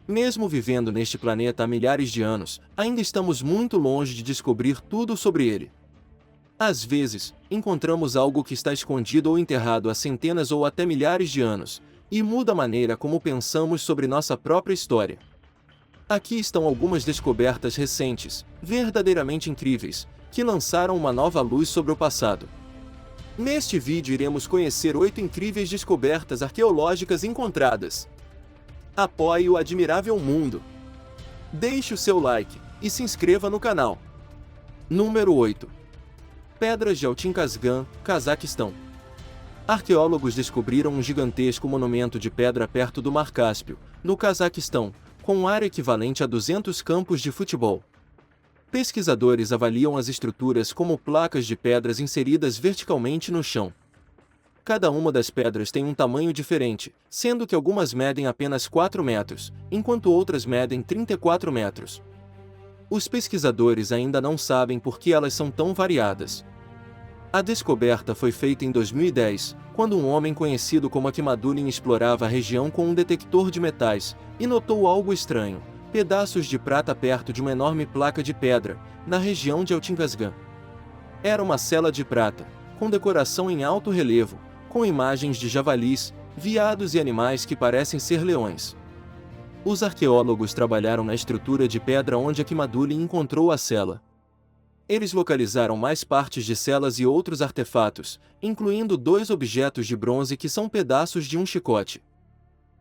Mesmo vivendo neste planeta há milhares de anos, ainda estamos muito longe de descobrir tudo sobre ele. Às vezes, encontramos algo que está escondido ou enterrado há centenas ou até milhares de anos, e muda a maneira como pensamos sobre nossa própria história. Aqui estão algumas descobertas recentes, verdadeiramente incríveis, que lançaram uma nova luz sobre o passado. Neste vídeo iremos conhecer 8 incríveis descobertas arqueológicas encontradas. Apoie o admirável mundo. Deixe o seu like e se inscreva no canal. Número 8. Pedras de Altinkhazgan, Cazaquistão. Arqueólogos descobriram um gigantesco monumento de pedra perto do Mar Cáspio, no Cazaquistão, com área equivalente a 200 campos de futebol. Pesquisadores avaliam as estruturas como placas de pedras inseridas verticalmente no chão. Cada uma das pedras tem um tamanho diferente, sendo que algumas medem apenas 4 metros, enquanto outras medem 34 metros. Os pesquisadores ainda não sabem por que elas são tão variadas. A descoberta foi feita em 2010, quando um homem conhecido como Akhmadulin explorava a região com um detector de metais, e notou algo estranho: pedaços de prata perto de uma enorme placa de pedra, na região de Altinkhazgan. Era uma cela de prata, com decoração em alto relevo, com imagens de javalis, veados e animais que parecem ser leões. Os arqueólogos trabalharam na estrutura de pedra onde Akhmadulin encontrou a cela. Eles localizaram mais partes de celas e outros artefatos, incluindo 2 objetos de bronze que são pedaços de um chicote.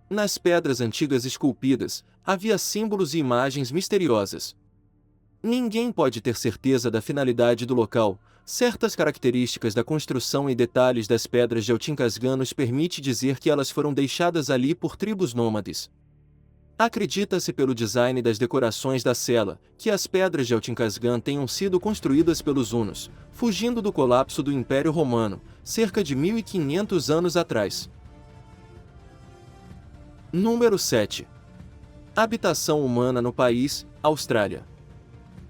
Nas pedras antigas esculpidas, havia símbolos e imagens misteriosas. Ninguém pode ter certeza da finalidade do local. Certas características da construção e detalhes das pedras de Altinkhazgan nos permite dizer que elas foram deixadas ali por tribos nômades. Acredita-se pelo design das decorações da cela, que as pedras de Altinkhazgan tenham sido construídas pelos hunos, fugindo do colapso do Império Romano, cerca de 1500 anos atrás. Número 7. Habitação humana no país, Austrália.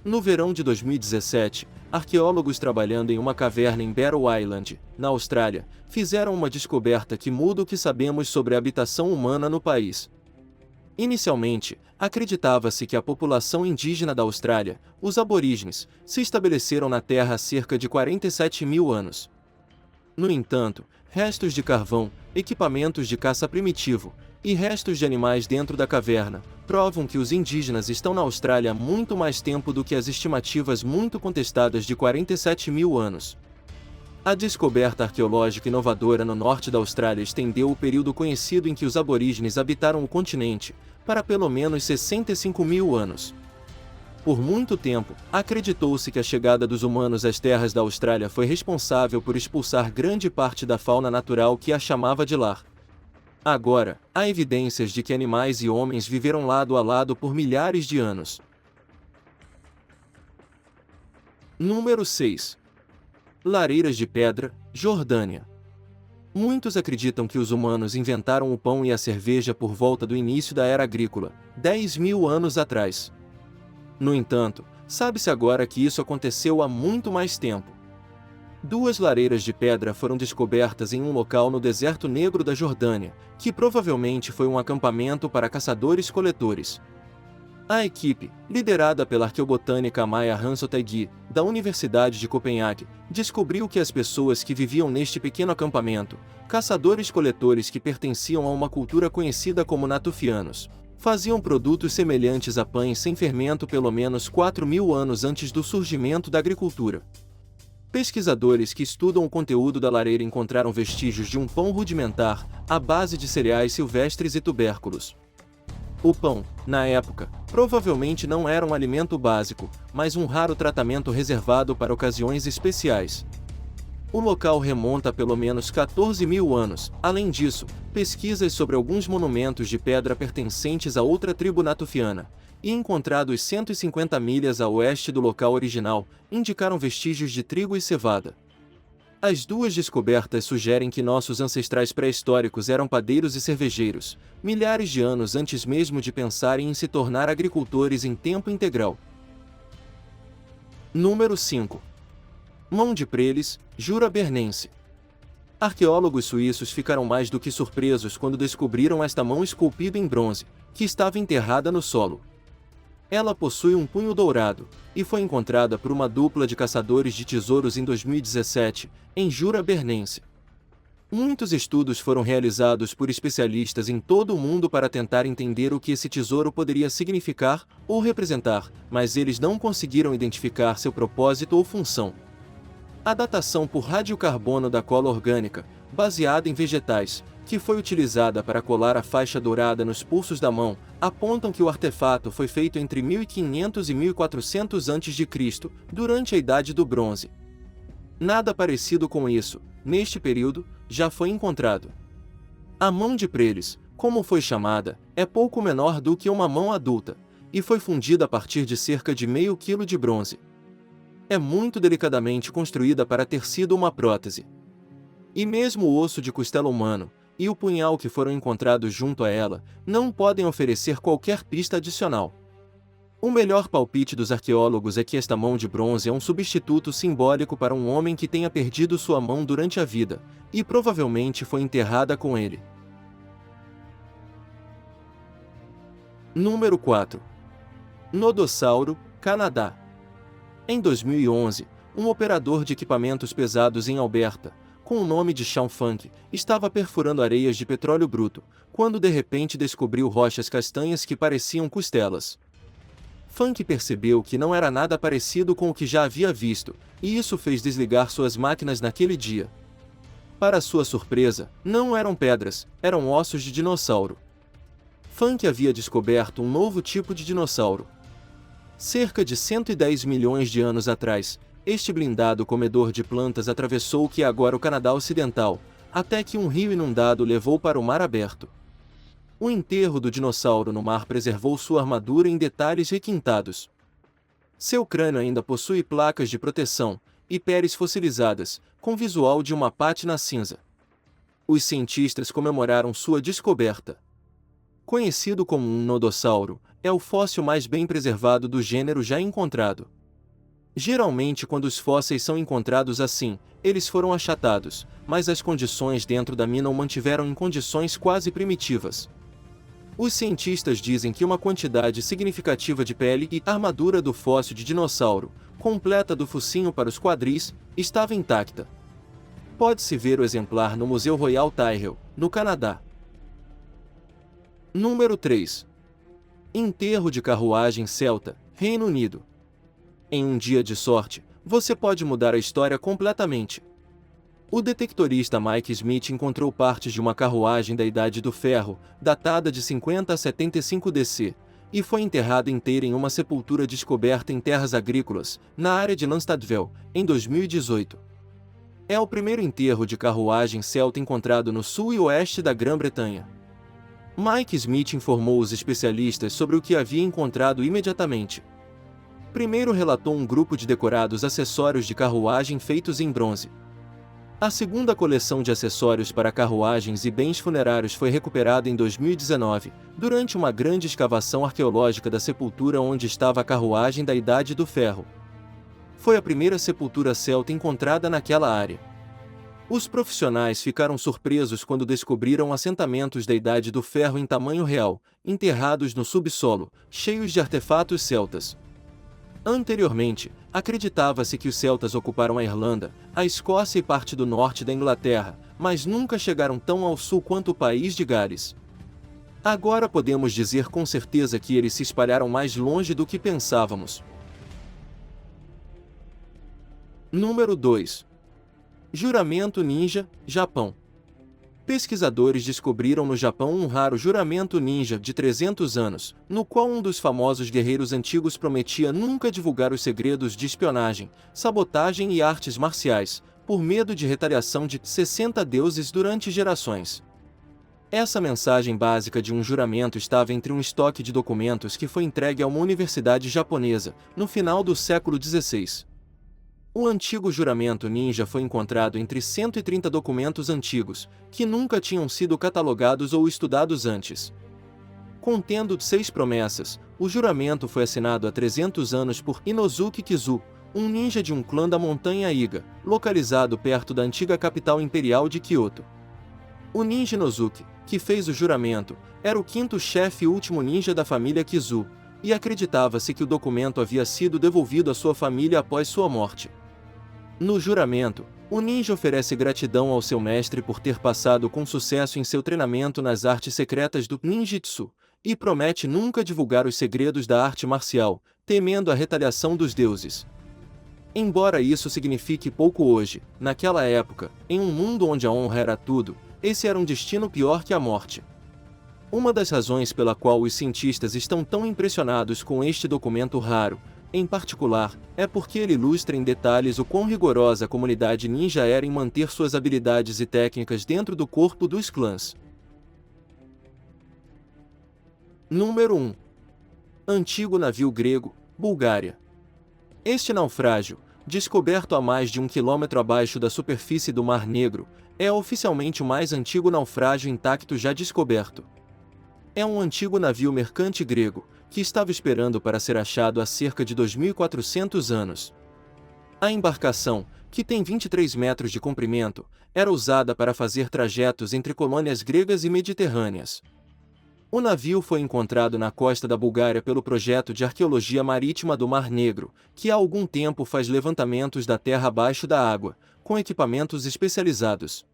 No verão de 2017, arqueólogos trabalhando em uma caverna em Barrow Island, na Austrália, fizeram uma descoberta que muda o que sabemos sobre a habitação humana no país. Inicialmente, acreditava-se que a população indígena da Austrália, os aborígenes, se estabeleceram na Terra há cerca de 47 mil anos. No entanto, restos de carvão, equipamentos de caça primitivo e restos de animais dentro da caverna provam que os indígenas estão na Austrália há muito mais tempo do que as estimativas muito contestadas de 47 mil anos. A descoberta arqueológica inovadora no norte da Austrália estendeu o período conhecido em que os aborígenes habitaram o continente, para pelo menos 65 mil anos. Por muito tempo, acreditou-se que a chegada dos humanos às terras da Austrália foi responsável por expulsar grande parte da fauna natural que a chamava de lar. Agora, há evidências de que animais e homens viveram lado a lado por milhares de anos. Número 6. Lareiras de pedra, Jordânia. Muitos acreditam que os humanos inventaram o pão e a cerveja por volta do início da era agrícola, 10 mil anos atrás. No entanto, sabe-se agora que isso aconteceu há muito mais tempo. 2 lareiras de pedra foram descobertas em um local no deserto negro da Jordânia, que provavelmente foi um acampamento para caçadores-coletores. A equipe, liderada pela arqueobotânica Maja Hansotegui, da Universidade de Copenhague, descobriu que as pessoas que viviam neste pequeno acampamento, caçadores-coletores que pertenciam a uma cultura conhecida como natufianos, faziam produtos semelhantes a pães sem fermento pelo menos 4 mil anos antes do surgimento da agricultura. Pesquisadores que estudam o conteúdo da lareira encontraram vestígios de um pão rudimentar, à base de cereais silvestres e tubérculos. O pão, na época, provavelmente não era um alimento básico, mas um raro tratamento reservado para ocasiões especiais. O local remonta a pelo menos 14 mil anos. Além disso, pesquisas sobre alguns monumentos de pedra pertencentes a outra tribo natufiana, e encontrados 150 milhas a oeste do local original, indicaram vestígios de trigo e cevada. As 2 descobertas sugerem que nossos ancestrais pré-históricos eram padeiros e cervejeiros, milhares de anos antes mesmo de pensarem em se tornar agricultores em tempo integral. Número 5. Mão de Preles, Jura Bernense. Arqueólogos suíços ficaram mais do que surpresos quando descobriram esta mão esculpida em bronze, que estava enterrada no solo. Ela possui um punho dourado, e foi encontrada por uma dupla de caçadores de tesouros em 2017, em Jura Bernense. Muitos estudos foram realizados por especialistas em todo o mundo para tentar entender o que esse tesouro poderia significar ou representar, mas eles não conseguiram identificar seu propósito ou função. A datação por radiocarbono da cola orgânica, baseada em vegetais, que foi utilizada para colar a faixa dourada nos pulsos da mão, apontam que o artefato foi feito entre 1500 e 1400 a.C., durante a Idade do Bronze. Nada parecido com isso, neste período, já foi encontrado. A mão de Preles, como foi chamada, é pouco menor do que uma mão adulta, e foi fundida a partir de cerca de meio quilo de bronze. É muito delicadamente construída para ter sido uma prótese. E mesmo o osso de costela humano, e o punhal que foram encontrados junto a ela, não podem oferecer qualquer pista adicional. O melhor palpite dos arqueólogos é que esta mão de bronze é um substituto simbólico para um homem que tenha perdido sua mão durante a vida, e provavelmente foi enterrada com ele. Número 4. Nodossauro, Canadá. Em 2011, um operador de equipamentos pesados em Alberta, com o nome de Sean Funk, estava perfurando areias de petróleo bruto, quando de repente descobriu rochas castanhas que pareciam costelas. Funk percebeu que não era nada parecido com o que já havia visto, e isso fez desligar suas máquinas naquele dia. Para sua surpresa, não eram pedras, eram ossos de dinossauro. Funk havia descoberto um novo tipo de dinossauro. Cerca de 110 milhões de anos atrás, este blindado comedor de plantas atravessou o que é agora o Canadá Ocidental, até que um rio inundado o levou para o mar aberto. O enterro do dinossauro no mar preservou sua armadura em detalhes requintados. Seu crânio ainda possui placas de proteção e peles fossilizadas, com visual de uma pátina cinza. Os cientistas comemoraram sua descoberta. Conhecido como um nodossauro, é o fóssil mais bem preservado do gênero já encontrado. Geralmente, quando os fósseis são encontrados assim, eles foram achatados, mas as condições dentro da mina o mantiveram em condições quase primitivas. Os cientistas dizem que uma quantidade significativa de pele e armadura do fóssil de dinossauro, completa do focinho para os quadris, estava intacta. Pode-se ver o exemplar no Museu Royal Tyrrell, no Canadá. Número 3. Enterro de carruagem celta, Reino Unido. Em um dia de sorte, você pode mudar a história completamente. O detectorista Mike Smith encontrou partes de uma carruagem da Idade do Ferro, datada de 50 a 75 DC, e foi enterrada inteira em uma sepultura descoberta em terras agrícolas, na área de Landstadville, em 2018. É o primeiro enterro de carruagem celta encontrado no sul e oeste da Grã-Bretanha. Mike Smith informou os especialistas sobre o que havia encontrado imediatamente. Primeiro relatou um grupo de decorados acessórios de carruagem feitos em bronze. A segunda coleção de acessórios para carruagens e bens funerários foi recuperada em 2019, durante uma grande escavação arqueológica da sepultura onde estava a carruagem da Idade do Ferro. Foi a primeira sepultura celta encontrada naquela área. Os profissionais ficaram surpresos quando descobriram assentamentos da Idade do Ferro em tamanho real, enterrados no subsolo, cheios de artefatos celtas. Anteriormente, acreditava-se que os celtas ocuparam a Irlanda, a Escócia e parte do norte da Inglaterra, mas nunca chegaram tão ao sul quanto o país de Gales. Agora podemos dizer com certeza que eles se espalharam mais longe do que pensávamos. Número 2. Juramento Ninja, Japão. Pesquisadores descobriram no Japão um raro juramento ninja de 300 anos, no qual um dos famosos guerreiros antigos prometia nunca divulgar os segredos de espionagem, sabotagem e artes marciais, por medo de retaliação de 60 deuses durante gerações. Essa mensagem básica de um juramento estava entre um estoque de documentos que foi entregue a uma universidade japonesa, no final do século XVI. O antigo juramento ninja foi encontrado entre 130 documentos antigos, que nunca tinham sido catalogados ou estudados antes. Contendo 6 promessas, o juramento foi assinado há 300 anos por Inosuke Kizu, um ninja de um clã da montanha Iga, localizado perto da antiga capital imperial de Kyoto. O ninja Inosuke, que fez o juramento, era o quinto chefe e último ninja da família Kizu, e acreditava-se que o documento havia sido devolvido à sua família após sua morte. No juramento, o ninja oferece gratidão ao seu mestre por ter passado com sucesso em seu treinamento nas artes secretas do ninjitsu, e promete nunca divulgar os segredos da arte marcial, temendo a retaliação dos deuses. Embora isso signifique pouco hoje, naquela época, em um mundo onde a honra era tudo, esse era um destino pior que a morte. Uma das razões pela qual os cientistas estão tão impressionados com este documento raro, em particular, é porque ele ilustra em detalhes o quão rigorosa a comunidade ninja era em manter suas habilidades e técnicas dentro do corpo dos clãs. Número 1. Antigo navio grego, Bulgária. Este naufrágio, descoberto a mais de 1 quilômetro abaixo da superfície do Mar Negro, é oficialmente o mais antigo naufrágio intacto já descoberto. É um antigo navio mercante grego, que estava esperando para ser achado há cerca de 2.400 anos. A embarcação, que tem 23 metros de comprimento, era usada para fazer trajetos entre colônias gregas e mediterrâneas. O navio foi encontrado na costa da Bulgária pelo projeto de arqueologia marítima do Mar Negro, que há algum tempo faz levantamentos da terra abaixo da água, com equipamentos especializados.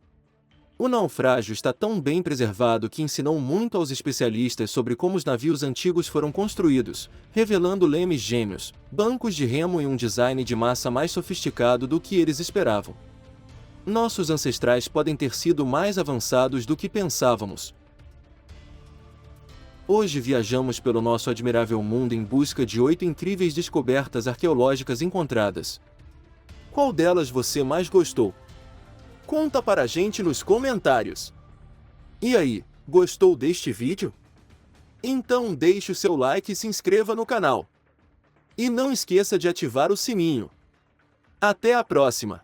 O naufrágio está tão bem preservado que ensinou muito aos especialistas sobre como os navios antigos foram construídos, revelando lemes gêmeos, bancos de remo e um design de massa mais sofisticado do que eles esperavam. Nossos ancestrais podem ter sido mais avançados do que pensávamos. Hoje viajamos pelo nosso admirável mundo em busca de 8 incríveis descobertas arqueológicas encontradas. Qual delas você mais gostou? Conta para a gente nos comentários. E aí, gostou deste vídeo? Então deixe o seu like e se inscreva no canal. E não esqueça de ativar o sininho. Até a próxima!